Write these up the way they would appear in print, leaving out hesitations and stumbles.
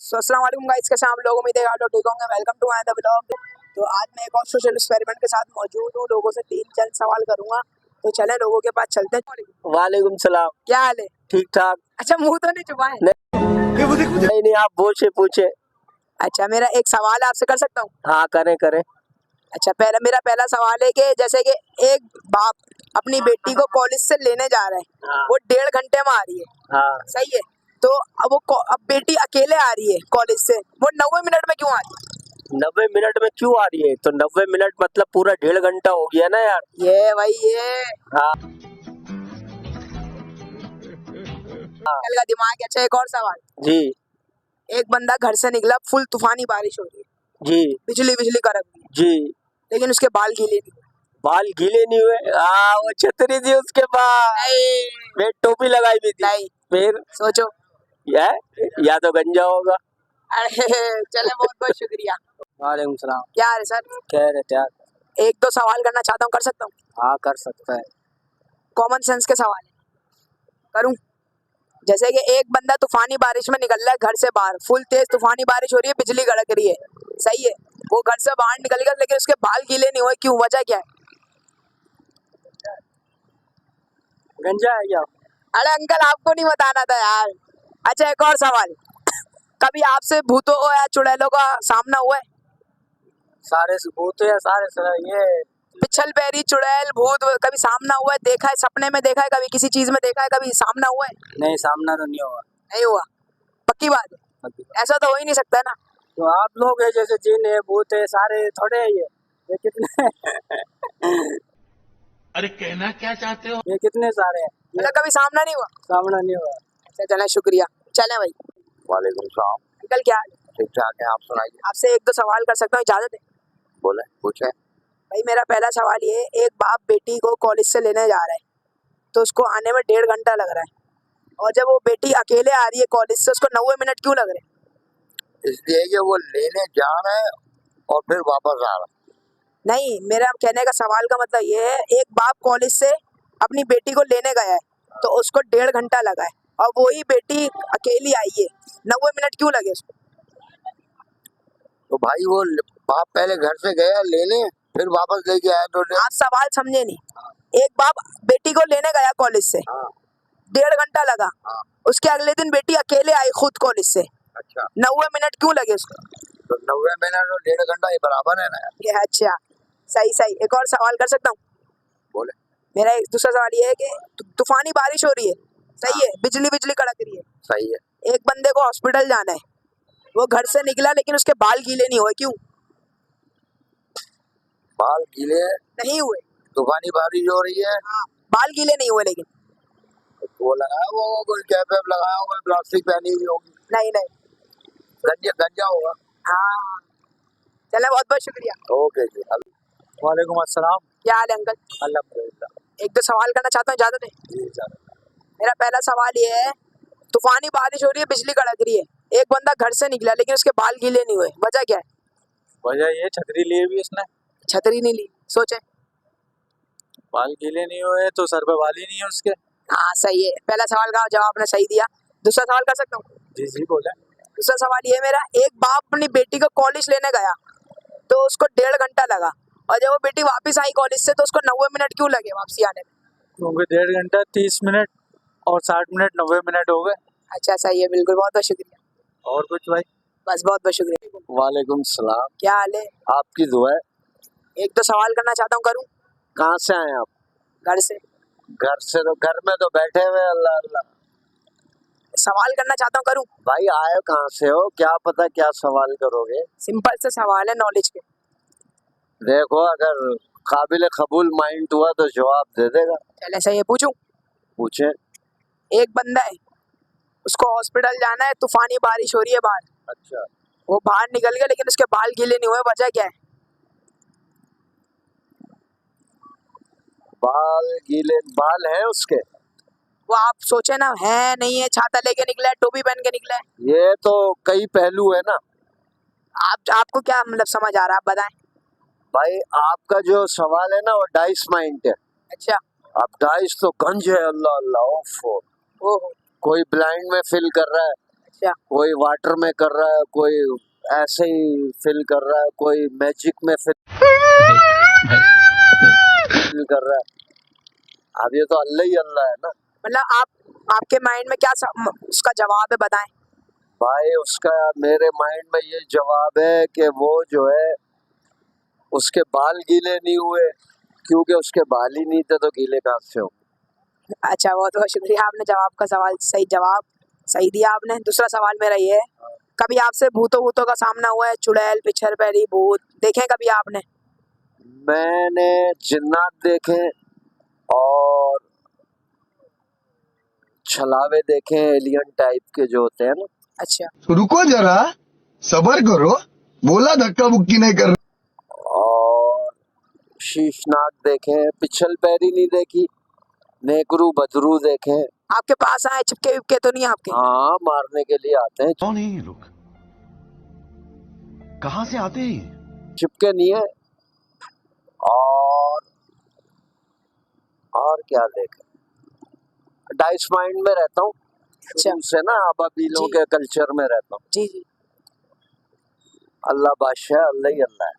अस्सलाम वालेकुम गाइस, कैसे आप लोग? उम्मीद है आप लोग ठीक होंगे। Welcome to another vlog. तो आज मैं एक और सोशल एक्सपेरिमेंट के साथ मौजूद हूँ। लोगों से 3 सवाल करूंगा, तो चले लोगों के पास चलते हैं। वालेकुम सलाम। क्या हाल है? ठीक ठाक। अच्छा, मुंह तो नहीं छुपाए? नहीं, आप पूछे। अच्छा, मेरा एक सवाल आपसे कर सकता हूँ? हाँ, करे। अच्छा, मेरा पहला सवाल है कि जैसे कि एक बाप अपनी बेटी को कॉलेज से लेने जा रहे हैं। हाँ। वो 1.5 घंटे में आ रही है। हाँ। सही है। तो अब बेटी अकेले आ रही है कॉलेज से, वो 90 मिनट में क्यों आ रही है? 90 मिनट में क्यों आ रही है? तो 90 मिनट मतलब पूरा 1.5 घंटा हो गया ना यार। ये भाई ये हाँ। कल का दिमाग है। अच्छा, एक और सवाल जी। एक बंदा घर से निकला, फुल तूफानी बारिश हो रही है, जी। बिजली कड़क रही है, जी। लेकिन उसके बाल गीले नहीं हुए। बाल गीले नहीं हुए? वो छतरी थी उसके पास। नहीं मैं टोपी लगाई हुई थी। नहीं, फिर सोचो। या तो गंजा होगा। अरे चले, बहुत बहुत शुक्रिया। वालेकुम सलाम। क्या है सर? कह रहे थे यार। एक दो सवाल करना चाहता हूँ, कर सकता हूँ? हाँ, कर सकता है। कॉमन सेंस के सवाल है, करूँ? जैसे कि एक बंदा तूफानी बारिश में निकल रहा है घर से बाहर, फुल तेज तूफानी बारिश हो रही है, बिजली कड़क रही है। सही है। वो घर से बाहर निकल गया, लेकिन उसके बाल गीले नहीं हुए। क्यों? वजह क्या है? गंजा है क्या? अरे अंकल, आपको नहीं बताना था यार। अच्छा, एक और सवाल। कभी आपसे भूतों या चुड़ैलों का सामना हुआ है? सारे भूत या सारे ये पिछल पैरी चुड़ैल भूत कभी सामना हुआ है? देखा है? सपने में देखा है? कभी किसी चीज में देखा है? कभी सामना हुआ है? नहीं, सामना तो नहीं हुआ। नहीं हुआ? पक्की बात है? ऐसा तो हो ही नहीं सकता ना। तो आप लोग है जैसे जिन है भूत है सारे थोड़े है ये कितने अरे कहना क्या चाहते हो? ये कितने सारे हैं? मतलब कभी सामना नहीं हुआ? सामना नहीं हुआ। अच्छा चले, शुक्रिया। चले भाई। वालेकुम सलाम। अंकल क्या हाल है? ठीक ठाक है, आप सुनाइए। आपसे एक दो सवाल कर सकता हूँ, इजाजत है? बोले, पूछे। भाई मेरा पहला सवाल ये है, एक बाप बेटी को कॉलेज से लेने जा रहा है, तो उसको आने में 1.5 घंटा लग रहा है, और जब वो बेटी अकेले आ रही है कॉलेज से, उसको 90 मिनट क्यों लग रहे हैं? इसलिए कि वो लेने जा रहे हैं और फिर वापस आ रहा है। नहीं, मेरा कहने का सवाल का मतलब ये है, एक बाप कॉलेज से अपनी बेटी को लेने गया है, तो उसको 1.5 घंटा लगा है, और वही बेटी अकेली आई है, 90 मिनट क्यों लगे उसको? तो भाई वो बाप पहले घर से गया लेने, फिर वापस लेके आया तो आप सवाल समझे नहीं। एक बाप बेटी को लेने गया कॉलेज से, हाँ। 1.5 घंटा लगा, हाँ। उसके अगले दिन बेटी अकेले आई खुद कॉलेज से, अच्छा, 90 मिनट क्यों लगे उसको? तो 90 मिनट और 1.5 घंटा ये बराबर है ना यार? ये अच्छा, सही। एक और सवाल कर सकता हूँ? बोले। मेरा एक दूसरा सवाल ये है कि तूफानी बारिश हो रही है, सही है, बिजली कड़क रही है, सही है। एक बंदे को हॉस्पिटल जाना है, वो घर से निकला लेकिन उसके बाल गीले नहीं हुए। क्यों? बाल गीले नहीं हुए? तूफानी बारिश हो रही है। हाँ, बाल गीले नहीं हुए, लेकिन वो लगाया वो कोई कैप वैप लगाया होगा, प्लास्टिक पहनी हुई होगी। नहीं। गंजा होगा। हाँ चले, बहुत बहुत शुक्रिया। ओके जी। वालेकुम अस्सलाम। क्या हाल है अंकल? अल्हम्दुलिल्लाह। एक दो सवाल करना चाहता हूँ, इजाजत है? जी सर। मेरा पहला सवाल ये है, तूफानी बारिश हो रही है, बिजली कड़क रही है, एक बंदा घर से निकला लेकिन उसके बाल गीले नहीं हुए, वजह क्या है? वजह ये छतरी लिए भी उसने। छतरी नहीं ली, सोचे। बाल गीले नहीं हुए तो सर पे बाल ही नहीं है उसके। हाँ सही है, पहला सवाल का जवाब आपने सही दिया। दूसरा सवाल कर सकता हूँ? जी बोले। दूसरा सवाल ये मेरा, एक बाप अपनी बेटी को कॉलेज लेने गया, तो उसको 1.5 घंटा लगा, और जब वो बेटी वापस आई कॉलेज से, तो उसको 90 मिनट क्यों लगे वापसी आने में? क्योंकि 1.5 घंटा 30 मिनट और 60 मिनट 90 मिनट हो गए। अच्छा सही है, बिल्कुल, बहुत बहुत शुक्रिया। और कुछ भाई? बस, बहुत बहुत शुक्रिया। वालेकुम सलाम। क्या हाल है? आपकी दुआ है। एक दो सवाल करना चाहता हूँ, करूँ? कहाँ से आए आप? घर से। घर से? तो घर में तो बैठे हुए, अल्लाह अल्लाह। सवाल करना चाहता हूँ, करूँ? भाई आए कहाँ से हो? क्या पता क्या सवाल करोगे? सिंपल से सवाल है, नॉलेज के। देखो, अगर काबिल कबूल माइंड हुआ तो जवाब दे देगा। चले सही है, पूछूं? पूछे। एक बंदा है, उसको हॉस्पिटल जाना है, तूफानी बारिश हो रही है बाहर, अच्छा। वो बाहर निकल गया लेकिन उसके बाल गीले नहीं हुए, वजह क्या है? बाल है उसके? वो आप सोचे ना, है नहीं है, छाता लेके निकला है, टोपी पहन के निकला है। ये तो कई पहलू है ना। आपको क्या मतलब समझ आ रहा है, आप बताएं। भाई आपका जो सवाल है ना वो डाइस माइंड है। अच्छा। अब डाइस तो गंज है, अल्लाह अल्लाह। ओफो। ओहो। कोई ब्लाइंड में फिल कर रहा है, अच्छा कोई वाटर में कर रहा है, कोई ऐसे ही फिल कर रहा है, कोई मैजिक में फिल कर रहा है। अब ये तो अल्लाह ही अल्लाह है ना मतलब आपके माइंड में क्या उसका जवाब है, बताएं। भाई। उसका मेरे माइंड में ये जवाब है कि वो जो है उसके बाल गीले नहीं हुए, क्योंकि उसके बाल ही नहीं थे तो गीले कहाँ से हो। अच्छा, बहुत बहुत शुक्रिया, आपने जवाब सही दिया आपने। दूसरा सवाल मेरा ये है, कभी आपसे भूतों का सामना हुआ है? चुड़ैल, पिछर पैरी, भूत देखे कभी आपने? मैंने जिन्नात देखे और छलावे देखे, एलियन टाइप के जो होते हैं ना। अच्छा, रुको जरा, सबर करो, बोला धक्का बुक्की नहीं कर। और शीशनाग देखे, पिछल पैरी नहीं देखी, नेकरू बदरू देखे। आपके पास आए चिपके विपके तो नहीं आपके? हाँ, मारने के लिए आते हैं। कौन है ये लोग? कहां से आते हैं? चिपके नहीं है। और क्या देखे, डाइस माइंड में रहता हूँ शुरू से ना, अबाबीलों जी। के कल्चर में रहता हूँ। जी जी, अल्लाह बादशाह, अल्लाह ही अल्लाह है।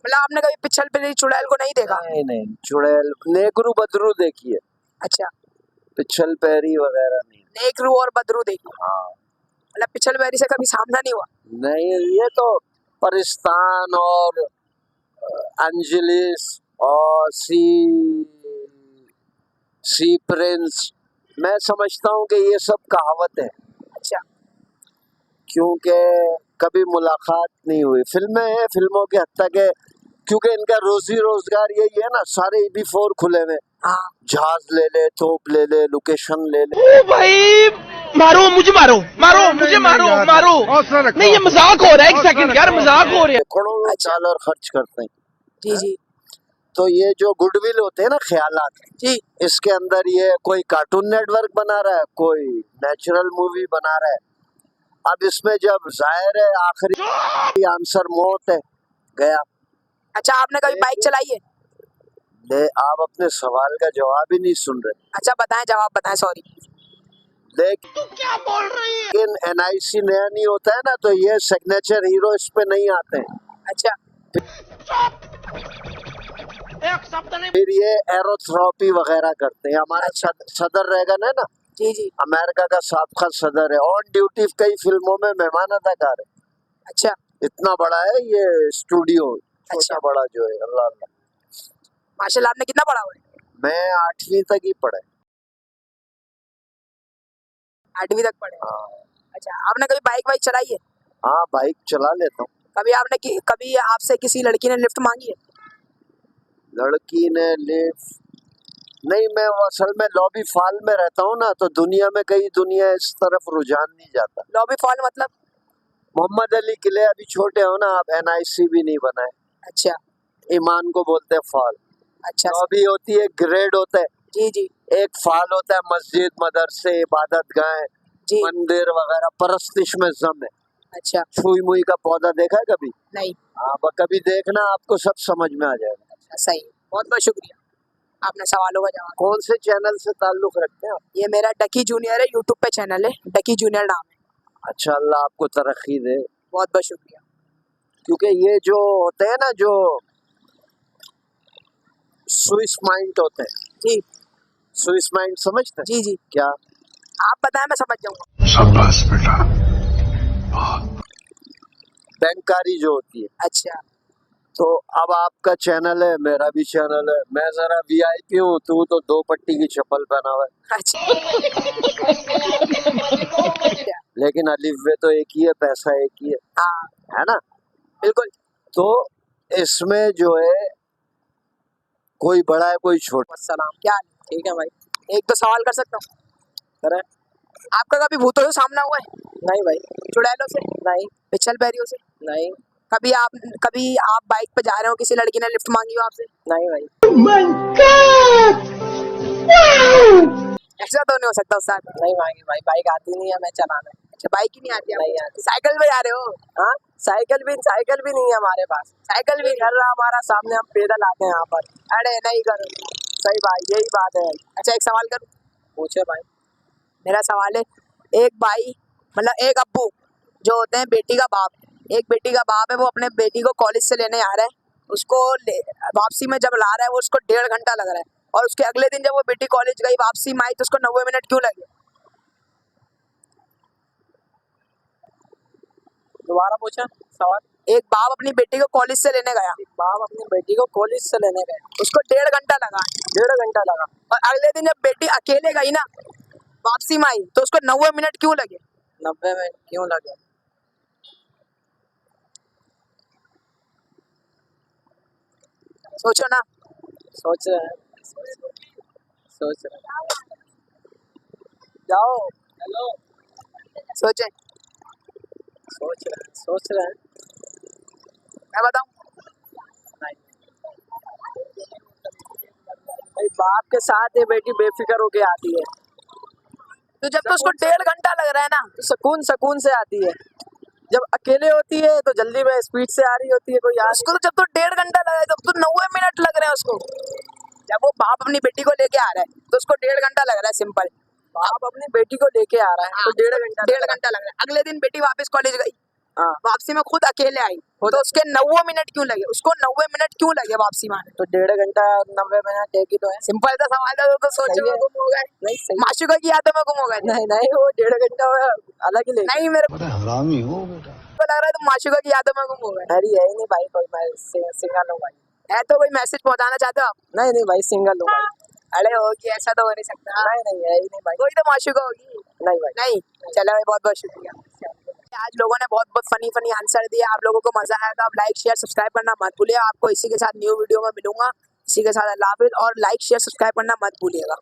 मतलब आपने कभी पिछल पैरी चुड़ैल को नहीं देखा? नहीं, चुड़ैल नेकरू बदरू देखी है, अच्छा, पिछल पैरी वगैरह नहीं। नेकरू और बदरू देखी, हाँ मतलब पिछल पैरी से कभी सामना नहीं हुआ? नहीं, ये तो परिस्तान और एंजलिस और सी प्रिंस, मैं समझता हूँ कि ये सब कहावत है, अच्छा, क्योंकि कभी मुलाकात नहीं हुई। फिल्में हैं, फिल्मों के हद तक है, क्योंकि इनका रोजी रोजगार यही है ना। सारे EB4 खुले हुए, हाँ, जहाज ले ले, तोप ले ले, लोकेशन ले ले। ओ भाई, मारो मुझे, मारो मुझे, मारो नहीं, ये मजाक हो रहा है। एक सेकंड यार, मजाक हो रहा है। करोड़ों डॉलर खर्च करते हैं। जी जी तो ये जो गुडविल होते हैं ना, ख्यालात, जी, इसके अंदर ये कोई कार्टून नेटवर्क बना रहा है, कोई नेचुरल मूवी बना रहा है। अब इसमें जब जाहिर है आखिरी आंसर मौत है, गया। अच्छा, आपने कभी बाइक चलाई है? आप अपने सवाल का जवाब ही नहीं सुन रहे। अच्छा, बताएं, जवाब बताएं, सॉरी। लेकिन क्या बोल रही है? लेकिन NIC नया नहीं होता है ना, तो ये सिग्नेचर हीरो इस पे नहीं आते हैं। अच्छा, एक शब्द नहीं। फिर ये एरोथेरेपी वगैरह करते हैं। हमारा सदर रेगन है ना, जी जी, अमेरिका का साबका सदर है, ऑन ड्यूटी कई फिल्मों में मेहमान अदाकार है। अच्छा, इतना बड़ा है ये स्टूडियो, अच्छा। छोटा बड़ा जो है। अल्लाह अल्लाह। माशाल्लाह, आपने कितना पढ़ा हुआ है? मैं 8वीं तक ही पढ़े। 8वीं तक पढ़े? हाँ अच्छा, आपने कभी बाइक चलाई है? हाँ, बाइक चला लेता हूँ। कभी आपसे किसी लड़की ने लिफ्ट मांगी है? लड़की ने लिफ्ट नहीं, मैं असल में लॉबी फॉल में रहता हूँ ना, तो दुनिया इस तरफ रुझान नहीं जाता। लॉबी फॉल मतलब? मोहम्मद अली किले अभी छोटे हो ना आप, NIC भी नहीं बनाए। अच्छा ईमान को बोलते हैं फॉल। अच्छा, लॉबी होती है, ग्रेड होता है। जी जी एक फॉल होता है मस्जिद, मदरसे, इबादत गाह, जी, मंदिर वगैरह, परस्तिश में जम है। अच्छा, छुई मुई का पौधा देखा है कभी? नहीं, हाँ, कभी देखना, आपको सब समझ में आ जाएगा। अच्छा, सही, बहुत बहुत शुक्रिया, आपने सवालों का जवाब। कौन से चैनल से ताल्लुक रखते हैं आप? ये मेरा डकी जूनियर है, यूट्यूब पे चैनल है, डकी जूनियर नाम है। अच्छा, अल्लाह आपको तरक्की दे। बहुत बहुत शुक्रिया। क्योंकि ये जो होते हैं ना, जो स्विस माइंड होते हैं, जी स्विस माइंड समझते हैं? जी जी, क्या? आप बताएं, मैं समझ जाऊंगा। शाबाश बेटा। बैंकारी जो होती है। अच्छा, तो अब आपका चैनल है, मेरा भी चैनल है। मैं जरा VIP हूँ, तू तो 2 पट्टी की चप्पल पहना हुआ है। अच्छा, लेकिन अलिफ तो एक ही है, पैसा एक ही हाँ, है ना? बिल्कुल। तो इसमें जो है कोई बड़ा है, कोई छोटा। सलाम, क्या हाल है? ठीक है भाई, एक तो सवाल कर सकता हूँ? करें? आपका कभी भूतों से सामना हुआ है? नहीं भाई, चुड़ैलों से? नहीं। पिछल पैरियों से? नहीं कभी आप बाइक पे जा रहे हो, किसी लड़की ने लिफ्ट मांगी हो आपसे? नहीं भाई, ऐसा तो नहीं हो सकता उस्ताद। नहीं मांगी भाई, बाइक आती नहीं है मैं चलाने। अच्छा, बाइक ही नहीं आती आपको? नहीं आती। साइकिल पे जा रहे हो? हाँ, साइकिल भी नहीं है हमारे पास। साइकिल भी चल रहा हमारा सामने, हम पैदल आते हैं यहाँ पर। अरे नहीं करो। सही भाई, यही बात है। अच्छा, एक सवाल करूं? पूछे भाई। मेरा सवाल है, एक भाई मतलब एक अब्बू जो होते हैं बेटी का बाप, एक बेटी का बाप है, वो अपने बेटी को कॉलेज से लेने आ रहा है, उसको वापसी में जब ला रहा है वो उसको 1.5 घंटा लग रहा है, और उसके अगले दिन जब वो बेटी कॉलेज गई वापसी में आई तो उसको 90 मिनट क्यों लगे? दोबारा पूछा सवाल। एक बाप अपनी बेटी को कॉलेज से लेने गया, बाप अपनी बेटी को कॉलेज से लेने गए, उसको 1.5 घंटा लगा, 1.5 घंटा लगा, और अगले दिन जब बेटी अकेले गई ना वापसी में आई तो उसको 90 मिनट क्यों लगे? 90 मिनट क्यों लगे? सोचो ना। सोच रहे हैं, सोच रहे हैं। जाओ, हेलो, सोचे, सोच रहे हैं। मैं बताऊं? भाई बाप के साथ ये बेटी बेफिक्र होके आती है, तो जब तो उसको 1.5 घंटा लग रहा है ना, तो सुकून से आती है। जब अकेले होती है तो जल्दी में स्पीड से आ रही होती है, कोई यार उसको तो जब तो 1.5 घंटा लगा है तब तो 90 मिनट लग रहे हैं उसको। जब वो बाप अपनी बेटी को लेके आ रहा है तो उसको 1.5 घंटा लग रहा है सिंपल। बाप अपनी बेटी को लेके आ रहा है तो 1.5 घंटा लग रहा है। अगले दिन बेटी वापस कॉलेज गई, हाँ, वापसी में खुद अकेले आई तो उसके 90 मिनट क्यों लगे? उसको 90 मिनट क्यों लगे वापसी में आने? तो 1.5 घंटा 90 मिनट एक ही तो है। सिंपल सा सवाल था, तो सोचो सही है। में गुम हो गए, नहीं सही, माशूका की यादों में गुम हो गए। नहीं वो 1.5 घंटा अलग ही ले। नहीं, मेरे बड़ा हरामी हो बेटा। को लग रहा है तुम माशूका की यादों में गुम हो गए। अरे है ही नहीं भाई, कोई मैं सिंगल हूँ भाई। है तो कोई मैसेज पहुंचाना चाहते हो आप? नहीं भाई सिंगल हूँ भाई। अरे होगी, ऐसा तो हो नहीं सकता। नहीं है ही नहीं भाई। कोई तो माशूका होगी। नहीं भाई, नहीं, चलो भाई, बहुत बहुत शुक्रिया। आज लोगों ने बहुत फनी आंसर दिया, आप लोगों को मजा आया तो आप लाइक शेयर सब्सक्राइब करना मत भूलिए। आपको इसी के साथ न्यू वीडियो में मिलूंगा, इसी के साथ अल्लाह हाफिज़, और लाइक शेयर सब्सक्राइब करना मत भूलिएगा।